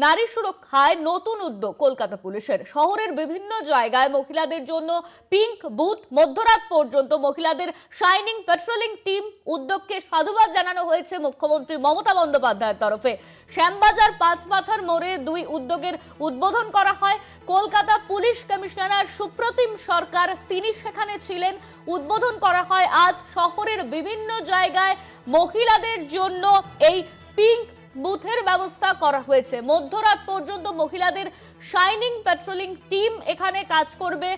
নারী সুরক্ষায় নতুন উদ্যোগ কলকাতা পুলিশের। শহরের বিভিন্ন জায়গায় মহিলাদের জন্য পিঙ্ক বুথ, মধ্যরাত পর্যন্ত মহিলাদের শাইনিং পেট্রোলিং টিম উদ্যোগকে সাধুবাদ জানানো হয়েছে মুখ্যমন্ত্রী মমতা বন্দ্যোপাধ্যায়ের তরফে। শ্যামবাজার পাঁচমাথার মোড়ে দুই উদ্যোগের উদ্বোধন করা হয়। কলকাতা পুলিশ কমিশনার সুপ্রতিম সরকার তিনি সেখানে ছিলেন। উদ্বোধন করা হয় আজ। শহরের বিভিন্ন জায়গায় মহিলাদের জন্য এই পিঙ্ক বুথের ব্যবস্থা করা হয়েছে। মধ্যরাত পর্যন্ত মহিলাদের শাইনিং পেট্রোলিং টিম এখানে কাজ করবে।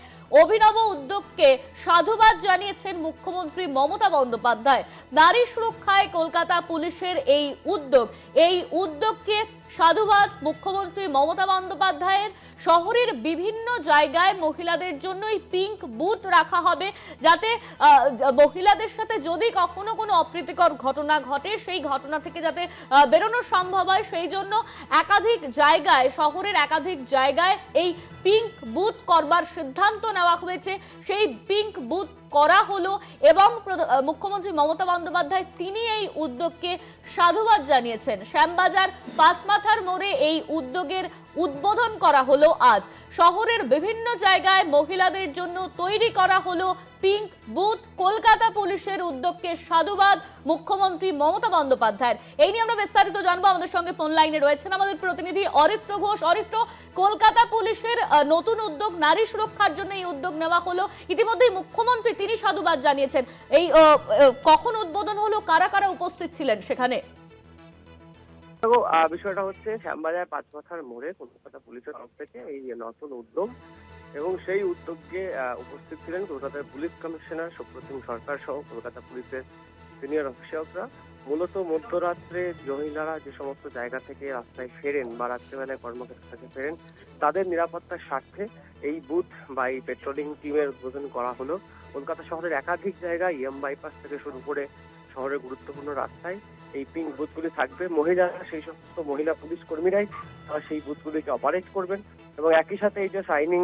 অভিনব উদ্যোগকে সাধুবাদ জানিয়েছেন মুখ্যমন্ত্রী মমতা বন্দ্যোপাধ্যায়। নারী সুরক্ষায় কলকাতা পুলিশের এই উদ্যোগকে সাধুবাদ মুখ্যমন্ত্রী মমতা বন্দ্যোপাধ্যায়ের। শহরের বিভিন্ন জায়গায় মহিলাদের জন্য এই পিঙ্ক বুথ রাখা হবে, যাতে মহিলাদের সাথে যদি কখনো কোনো অপ্রীতিকর ঘটনা ঘটে সেই ঘটনা থেকে যাতে বেরোনো সম্ভব হয়, সেই জন্য একাধিক জায়গায়, শহরের একাধিক জায়গায় এই পিঙ্ক বুথ করবার সিদ্ধান্ত নেওয়া হয়েছে। সেই পিঙ্ক বুথ করা হলো এবং মুখ্যমন্ত্রী মমতা বন্দ্যোপাধ্যায় তিনি এই উদ্যোগকে সাধুবাদ জানিয়েছেন। শ্যামবাজার পাঁচমাথার মোড়ে এই উদ্যোগের উদ্বোধন করা হলো আজ। শহরের বিভিন্ন জায়গায় মহিলাদের জন্য তৈরি করা হলো পিঙ্ক বুথ। কলকাতা পুলিশের উদ্যোগকে সাধুবাদ মুখ্যমন্ত্রী মমতা বন্দ্যোপাধ্যায়ের। এই নিয়ে আমরা বিস্তারিত জানবো। আমাদের সঙ্গে ফোন লাইনে রয়েছেন আমাদের প্রতিনিধি অরিত্র ঘোষ। অরিত্র, কলকাতা পুলিশের নতুন উদ্যোগ, নারী সুরক্ষার জন্য এই উদ্যোগ নেওয়া হলো। ইতিমধ্যেই মুখ্যমন্ত্রী তিনি সাধুবাদ জানিয়েছেন। এই কখন উদ্বোধন হলো, কারা কারা উপস্থিত ছিলেন সেখানে? বিষয়টা হচ্ছে শ্যামবাজার পাঁচমাথার মোড়ে কলকাতা পুলিশের তরফ থেকে এই নতুন উদ্যোগ, এবং সেই উদ্যোগে উপস্থিত ছিলেন কলকাতার পুলিশ কমিশনার সুপ্রতিম সরকার সহ কলকাতা পুলিশের সিনিয়র অফিসাররা। মূলত মধ্যরাত্রে মহিলারা যে সমস্ত জায়গা থেকে রাস্তায় ফেরেন বা রাত্রেবেলায় কর্মক্ষেত্র থেকে ফেরেন, তাদের নিরাপত্তার স্বার্থে এই বুথ বা এই পেট্রোলিং টিমের উদ্বোধন করা হলো। কলকাতা শহরের একাধিক জায়গায় বাইপাস থেকে শুরু করে শহরের গুরুত্বপূর্ণ রাস্তায় এই পিঙ্ক বুথগুলি থাকবে। মহিলারা, সেই সমস্ত মহিলা পুলিশ কর্মীরাই তারা সেই বুথগুলিকে অপারেট করবেন, এবং একই সাথে এই যে শাইনিং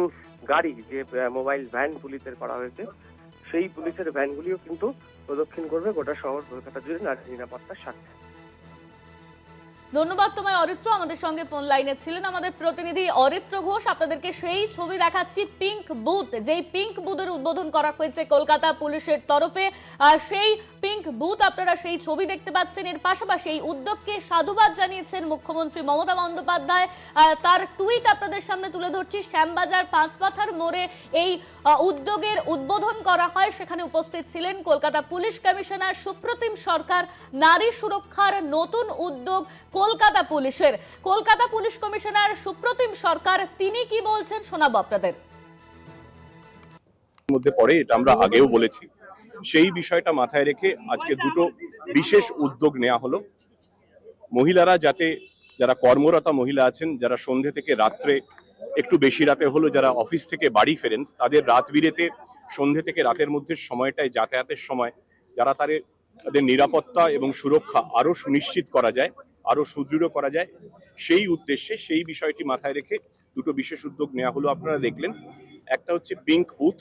গাড়ি, যে মোবাইল ভ্যান পুলিশের করা হয়েছে, সেই পুলিশের ভ্যানগুলিও কিন্তু প্রদক্ষিণ করবে গোটা শহর কলকাতা জুড়ে নারী নিরাপত্তার স্বার্থে। ধন্যবাদ তোমায় অরিত্র। আমাদের সঙ্গে ফোন লাইনে ছিলেন আমাদের প্রতিনিধি অরিত্র ঘোষ। আপনাদেরকে সেই ছবি দেখাচ্ছি, পিঙ্ক বুথ, যেই পিঙ্ক বুথের উদ্বোধন করা হয়েছে কলকাতা পুলিশের তরফে। সেই পিঙ্ক বুথ আপনারা সেই ছবি দেখতে পাচ্ছেন। এর পাশাপাশি এই উদ্যোগকে সাধুবাদ জানিয়েছেন মুখ্যমন্ত্রী মমতা বন্দ্যোপাধ্যায়। তার টুইট আপনাদের সামনে তুলে ধরছি। শ্যামবাজার পাঁচমাথার মোড়ে এই উদ্যোগের উদ্বোধন করা হয়। সেখানে উপস্থিত ছিলেন কলকাতা পুলিশ কমিশনার সুপ্রতিম সরকার। নারী সুরক্ষার নতুন উদ্যোগ কলকাতা পুলিশের। কলকাতা পুলিশ কমিশনার সুপ্রতিম সরকার তিনি কি বলছেন শোনাবো আপনাদের। মধ্যে পড়ে, এটা আমরা আগেও বলেছি। সেই বিষয়টা মাথায় রেখে আজকে দুটো বিশেষ উদ্যোগ নেওয়া হলো। মহিলারা যাতে, যারা কর্মরতা মহিলা আছেন, যারা সন্ধ্যে থেকে রাত্রে, একটু বেশি রাতে হলো যারা অফিস থেকে বাড়ি ফেরেন, তাদের রাত বিরেতে সন্ধ্যে থেকে রাতের মধ্যে সময়টায় যাতায়াতের সময় যারা তাদের নিরাপত্তা এবং সুরক্ষা আরো সুনিশ্চিত করা যায়, আরো সুদৃঢ় করা যায়, সেই উদ্দেশ্যে, সেই বিষয়টি মাথায় রেখে দুটো বিশেষ উদ্যোগ নেওয়া হলো। আপনারা দেখলেন, একটা হচ্ছে পিঙ্ক বুথ।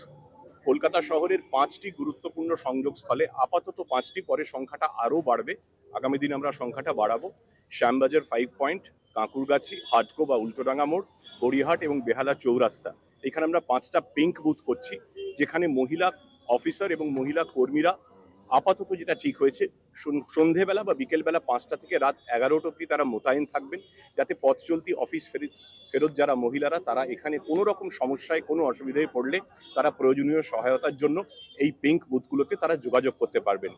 কলকাতা শহরের 5টি গুরুত্বপূর্ণ সংযোগস্থলে, আপাতত 5টি, পরে সংখ্যাটা আরো বাড়বে, আগামী দিন আমরা সংখ্যাটা বাড়াবো। শ্যামবাজার 5 পয়েন্ট, কাঁকুরগাছি, হাটকো বা উল্টোডাঙ্গা মোড়, গড়িয়াহাট এবং বেহালা চৌরাস্তা, এখানে আমরা 5টা পিঙ্ক বুথ করছি, যেখানে মহিলা অফিসার এবং মহিলা কর্মীরা আপাতত যেটা ঠিক হয়েছে, সন্ধেবেলা বা বিকেলবেলা 5টা থেকে রাত 11টা অব্দি তারা মোতায়েন থাকবেন, যাতে পথ চলতি অফিস ফেরত যারা মহিলারা, তারা এখানে কোনো রকম সমস্যায়, কোনো অসুবিধায় পড়লে তারা প্রয়োজনীয় সহায়তার জন্য এই পিঙ্ক বুথগুলোতে তারা যোগাযোগ করতে পারবেন।